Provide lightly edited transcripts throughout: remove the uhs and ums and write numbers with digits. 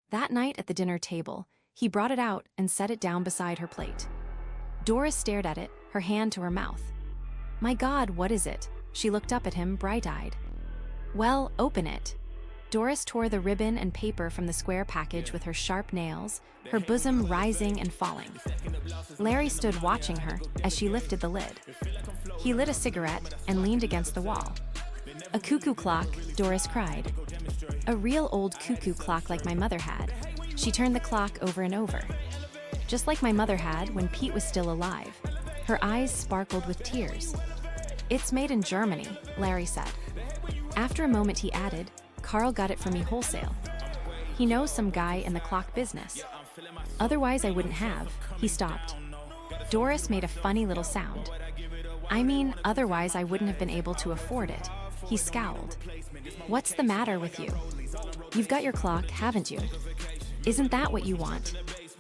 That night at the dinner table, he brought it out and set it down beside her plate. Doris stared at it, her hand to her mouth. "My God, what is it?" She looked up at him, bright-eyed. "Well, open it." Doris tore the ribbon and paper from the square package with her sharp nails, her bosom rising and falling. Larry stood watching her as she lifted the lid. He lit a cigarette and leaned against the wall. "A cuckoo clock," Doris cried. "A real old cuckoo clock like my mother had." She turned the clock over and over. "Just like my mother had when Pete was still alive." Her eyes sparkled with tears. "It's made in Germany," Larry said. After a moment he added, "Carl got it for me wholesale. He knows some guy in the clock business. Otherwise I wouldn't have." He stopped. Doris made a funny little sound. "I mean, otherwise I wouldn't have been able to afford it." He scowled. "What's the matter with you? You've got your clock, haven't you? Isn't that what you want?"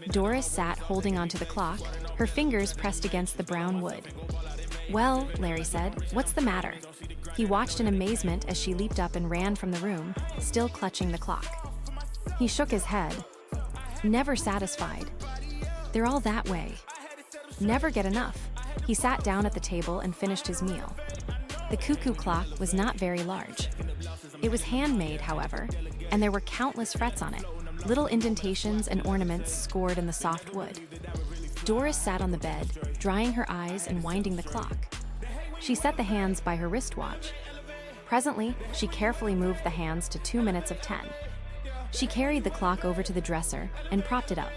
Doris sat holding onto the clock, her fingers pressed against the brown wood. "Well," Larry said, "what's the matter?" He watched in amazement as she leaped up and ran from the room, still clutching the clock. He shook his head. "Never satisfied. They're all that way. Never get enough." He sat down at the table and finished his meal. The cuckoo clock was not very large. It was handmade, however, and there were countless frets on it, little indentations and ornaments scored in the soft wood. Doris sat on the bed, drying her eyes and winding the clock. She set the hands by her wristwatch. Presently, she carefully moved the hands to 2 minutes of 10. She carried the clock over to the dresser and propped it up.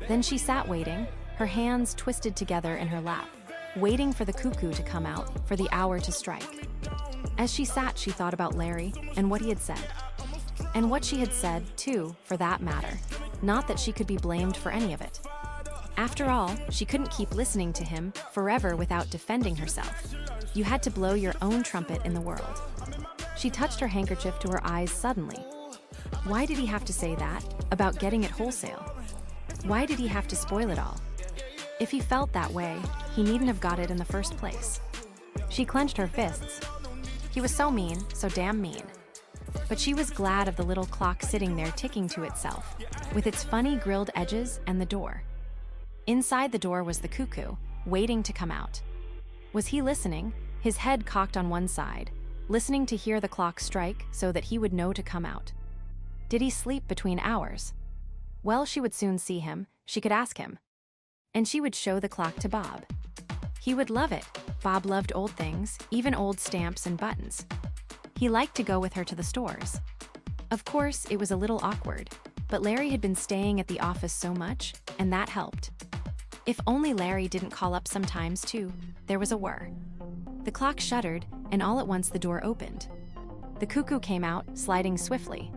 Then she sat waiting, her hands twisted together in her lap, waiting for the cuckoo to come out, for the hour to strike. As she sat, she thought about Larry and what he had said. And what she had said, too, for that matter. Not that she could be blamed for any of it. After all, she couldn't keep listening to him forever without defending herself. You had to blow your own trumpet in the world. She touched her handkerchief to her eyes suddenly. Why did he have to say that, about getting it wholesale? Why did he have to spoil it all? If he felt that way, he needn't have got it in the first place. She clenched her fists. He was so mean, so damn mean. But she was glad of the little clock sitting there ticking to itself, with its funny grilled edges and the door. Inside the door was the cuckoo, waiting to come out. Was he listening, his head cocked on one side, listening to hear the clock strike so that he would know to come out? Did he sleep between hours? Well, she would soon see him, she could ask him. And she would show the clock to Bob. He would love it. Bob loved old things, even old stamps and buttons. He liked to go with her to the stores. Of course, it was a little awkward, but Larry had been staying at the office so much, and that helped. If only Larry didn't call up sometimes, too. There was a whir. The clock shuddered, and all at once the door opened. The cuckoo came out, sliding swiftly.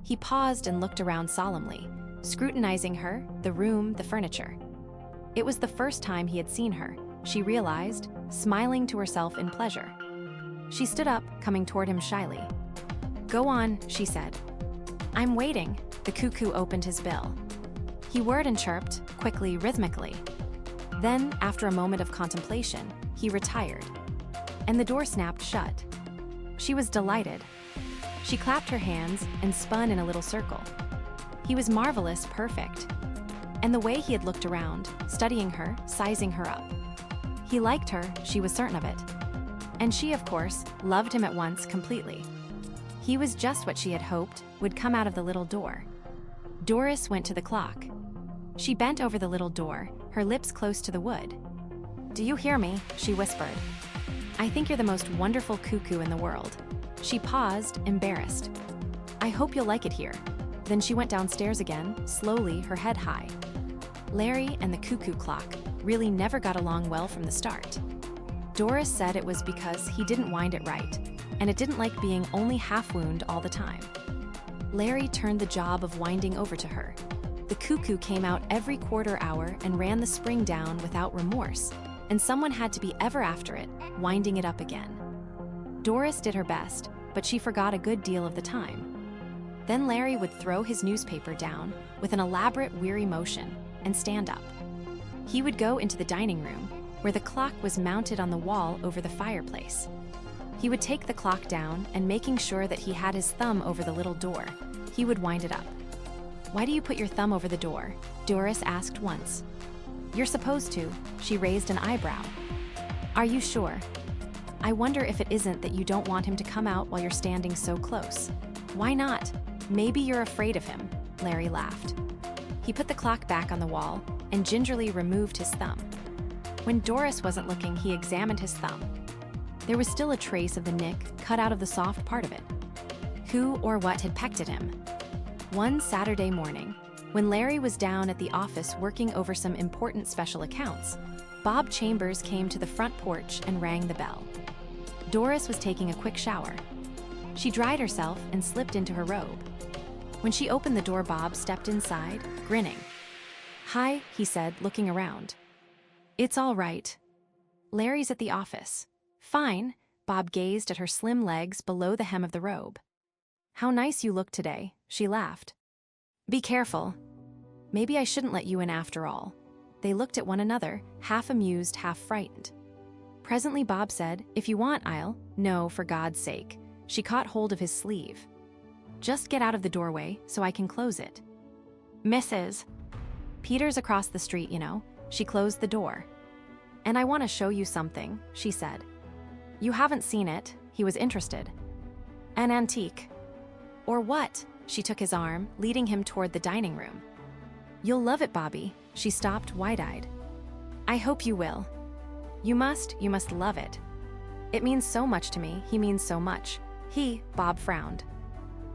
He paused and looked around solemnly, scrutinizing her, the room, the furniture. It was the first time he had seen her, she realized, smiling to herself in pleasure. She stood up, coming toward him shyly. "Go on," she said. "I'm waiting." The cuckoo opened his bill. He whirred and chirped, quickly, rhythmically. Then, after a moment of contemplation, he retired. And the door snapped shut. She was delighted. She clapped her hands and spun in a little circle. He was marvelous, perfect. And the way he had looked around, studying her, sizing her up. He liked her, she was certain of it. And she, of course, loved him at once completely. He was just what she had hoped would come out of the little door. Doris went to the clock. She bent over the little door, her lips close to the wood. "Do you hear me?" she whispered. "I think you're the most wonderful cuckoo in the world." She paused, embarrassed. "I hope you'll like it here." Then she went downstairs again, slowly, her head high. Larry and the cuckoo clock really never got along well from the start. Doris said it was because he didn't wind it right, and it didn't like being only half-wound all the time. Larry turned the job of winding over to her. The cuckoo came out every quarter hour and ran the spring down without remorse, and someone had to be ever after it, winding it up again. Doris did her best, but she forgot a good deal of the time. Then Larry would throw his newspaper down with an elaborate, weary motion and stand up. He would go into the dining room, where the clock was mounted on the wall over the fireplace. He would take the clock down and, making sure that he had his thumb over the little door, he would wind it up. Why do you put your thumb over the door? Doris asked once. You're supposed to. She raised an eyebrow. Are you sure? I wonder if it isn't that you don't want him to come out while you're standing so close. Why not? Maybe you're afraid of him, Larry laughed. He put the clock back on the wall and gingerly removed his thumb. When Doris wasn't looking, he examined his thumb. There was still a trace of the nick cut out of the soft part of it. Who or what had pecked at him? One Saturday morning, when Larry was down at the office working over some important special accounts, Bob Chambers came to the front porch and rang the bell. Doris was taking a quick shower. She dried herself and slipped into her robe. When she opened the door, Bob stepped inside, grinning. Hi, he said, looking around. It's all right. Larry's at the office. Fine, Bob gazed at her slim legs below the hem of the robe. How nice you look today, she laughed. Be careful. Maybe I shouldn't let you in after all. They looked at one another, half amused, half frightened. Presently Bob said, If you want, I'll. No, for God's sake. She caught hold of his sleeve. Just get out of the doorway so I can close it. Mrs. Peter's across the street, you know. She closed the door. And I want to show you something, she said. You haven't seen it, he was interested. An antique. Or what? She took his arm, leading him toward the dining room. You'll love it, Bobby. She stopped wide-eyed. I hope you will. You must love it. It means so much to me, he means so much. He, Bob frowned.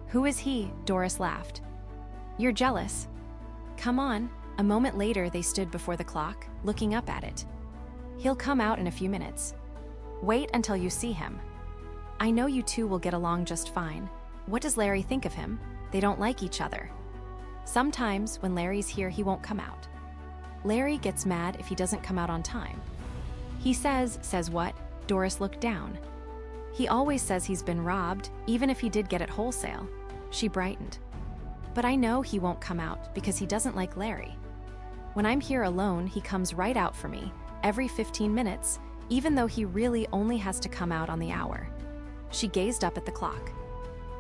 Who is he? Doris laughed. You're jealous. Come on. A moment later, they stood before the clock, looking up at it. He'll come out in a few minutes. Wait until you see him. I know you two will get along just fine. What does Larry think of him? They don't like each other. Sometimes, when Larry's here, he won't come out. Larry gets mad if he doesn't come out on time. He says what? Doris looked down. He always says he's been robbed, even if he did get it wholesale. She brightened. But I know he won't come out because he doesn't like Larry. When I'm here alone, he comes right out for me, every 15 minutes, even though he really only has to come out on the hour. She gazed up at the clock.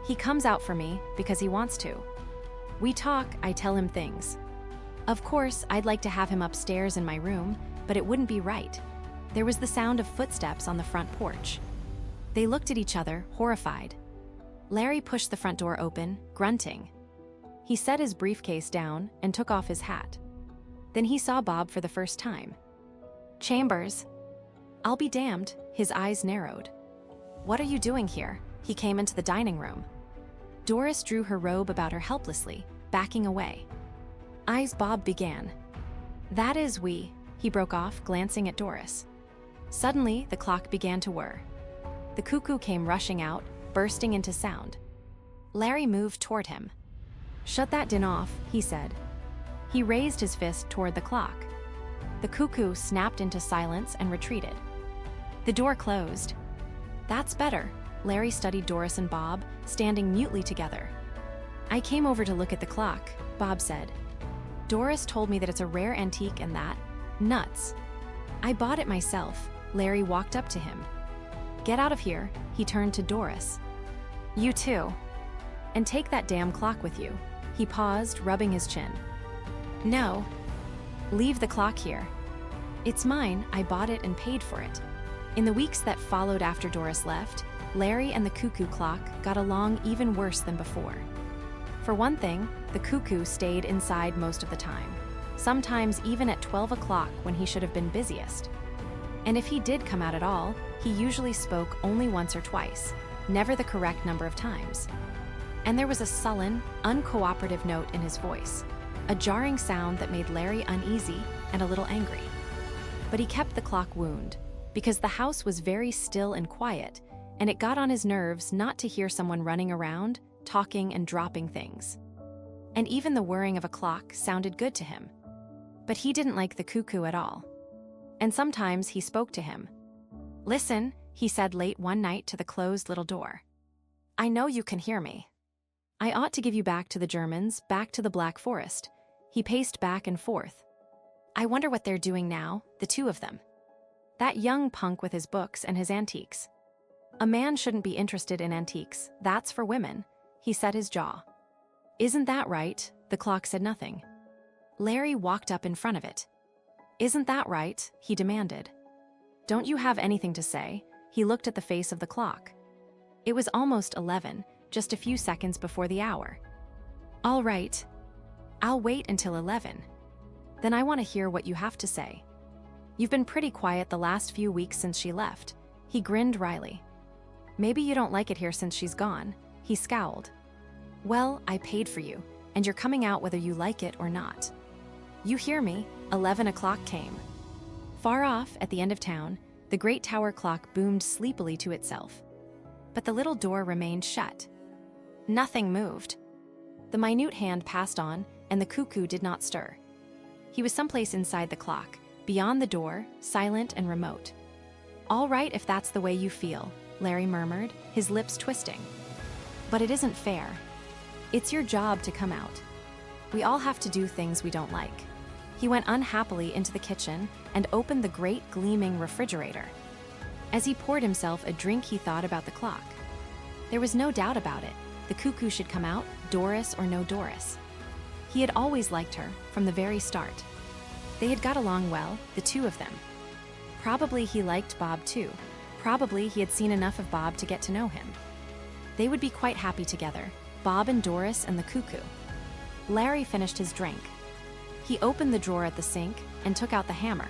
He comes out for me because he wants to. We talk, I tell him things. Of course, I'd like to have him upstairs in my room, but it wouldn't be right. There was the sound of footsteps on the front porch. They looked at each other, horrified. Larry pushed the front door open, grunting. He set his briefcase down and took off his hat. Then he saw Bob for the first time. Chambers. I'll be damned, his eyes narrowed. What are you doing here? He came into the dining room. Doris drew her robe about her helplessly, backing away. Bob began. That is he broke off, glancing at Doris. Suddenly, the clock began to whir. The cuckoo came rushing out, bursting into sound. Larry moved toward him. Shut that din off, he said. He raised his fist toward the clock. The cuckoo snapped into silence and retreated. The door closed. That's better. Larry studied Doris and Bob, standing mutely together. I came over to look at the clock, Bob said. Doris told me that it's a rare antique and that. Nuts. I bought it myself. Larry walked up to him. Get out of here, he turned to Doris. You too. And take that damn clock with you. He paused, rubbing his chin. No. Leave the clock here. It's mine, I bought it and paid for it. In the weeks that followed after Doris left, Larry and the cuckoo clock got along even worse than before. For one thing, the cuckoo stayed inside most of the time, sometimes even at 12 o'clock when he should have been busiest. And if he did come out at all, he usually spoke only once or twice, never the correct number of times. And there was a sullen, uncooperative note in his voice, a jarring sound that made Larry uneasy and a little angry. But he kept the clock wound, because the house was very still and quiet, and it got on his nerves not to hear someone running around, talking and dropping things. And even the whirring of a clock sounded good to him. But he didn't like the cuckoo at all. And sometimes he spoke to him. Listen, he said late one night to the closed little door. I know you can hear me. I ought to give you back to the Germans, back to the Black Forest. He paced back and forth. I wonder what they're doing now, the two of them. That young punk with his books and his antiques. A man shouldn't be interested in antiques, that's for women. He set his jaw. Isn't that right? The clock said nothing. Larry walked up in front of it. "Isn't that right?" he demanded. "Don't you have anything to say?" He looked at the face of the clock. It was almost 11, just a few seconds before the hour. "All right. I'll wait until 11. Then I want to hear what you have to say. You've been pretty quiet the last few weeks since she left." He grinned wryly. "Maybe you don't like it here since she's gone." He scowled. "Well, I paid for you, and you're coming out whether you like it or not. You hear me?" 11 o'clock came. Far off, at the end of town, the great tower clock boomed sleepily to itself. But the little door remained shut. Nothing moved. The minute hand passed on, and the cuckoo did not stir. He was someplace inside the clock, beyond the door, silent and remote. "All right if that's the way you feel," Larry murmured, his lips twisting. "But it isn't fair. It's your job to come out. We all have to do things we don't like." He went unhappily into the kitchen and opened the great gleaming refrigerator. As he poured himself a drink, he thought about the clock. There was no doubt about it. The cuckoo should come out, Doris or no Doris. He had always liked her, from the very start. They had got along well, the two of them. Probably he liked Bob too. Probably he had seen enough of Bob to get to know him. They would be quite happy together, Bob and Doris and the cuckoo. Larry finished his drink. He opened the drawer at the sink and took out the hammer.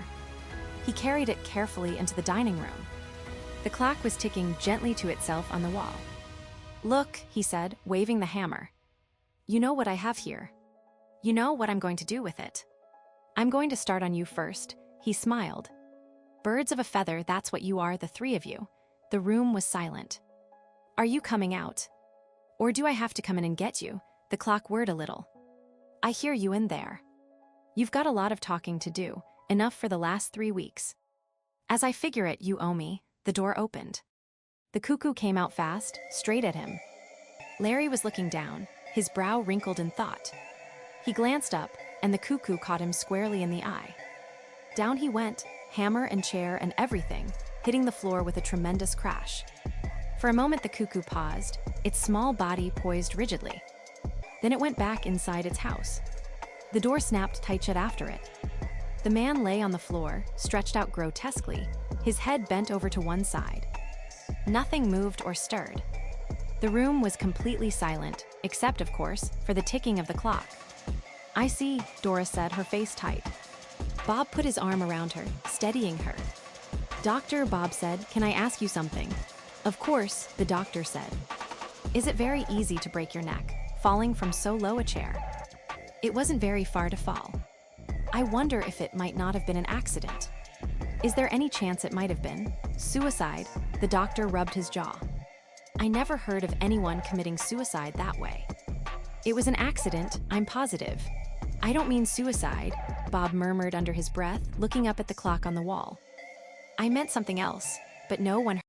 He carried it carefully into the dining room. The clock was ticking gently to itself on the wall. "Look," he said, waving the hammer. "You know what I have here. You know what I'm going to do with it. I'm going to start on you first." He smiled. "Birds of a feather, that's what you are, the three of you." The room was silent. "Are you coming out? Or do I have to come in and get you?" The clock whirred a little. "I hear you in there. You've got a lot of talking to do, enough for the last 3 weeks. As I figure it, you owe me." The door opened. The cuckoo came out fast, straight at him. Larry was looking down, his brow wrinkled in thought. He glanced up, and the cuckoo caught him squarely in the eye. Down he went, hammer and chair and everything, hitting the floor with a tremendous crash. For a moment the cuckoo paused, its small body poised rigidly. Then it went back inside its house. The door snapped tight shut after it. The man lay on the floor, stretched out grotesquely, his head bent over to one side. Nothing moved or stirred. The room was completely silent, except, of course, for the ticking of the clock. "I see," Doris said, her face tight. Bob put his arm around her, steadying her. "Doctor," Bob said, "can I ask you something?" "Of course," the doctor said. "Is it very easy to break your neck, falling from so low a chair?" "It wasn't very far to fall. I wonder if it might not have been an accident. Is there any chance it might have been suicide?" The doctor rubbed his jaw. "I never heard of anyone committing suicide that way." "It was an accident, I'm positive." "I don't mean suicide," Bob murmured under his breath, looking up at the clock on the wall. "I meant something else, but no one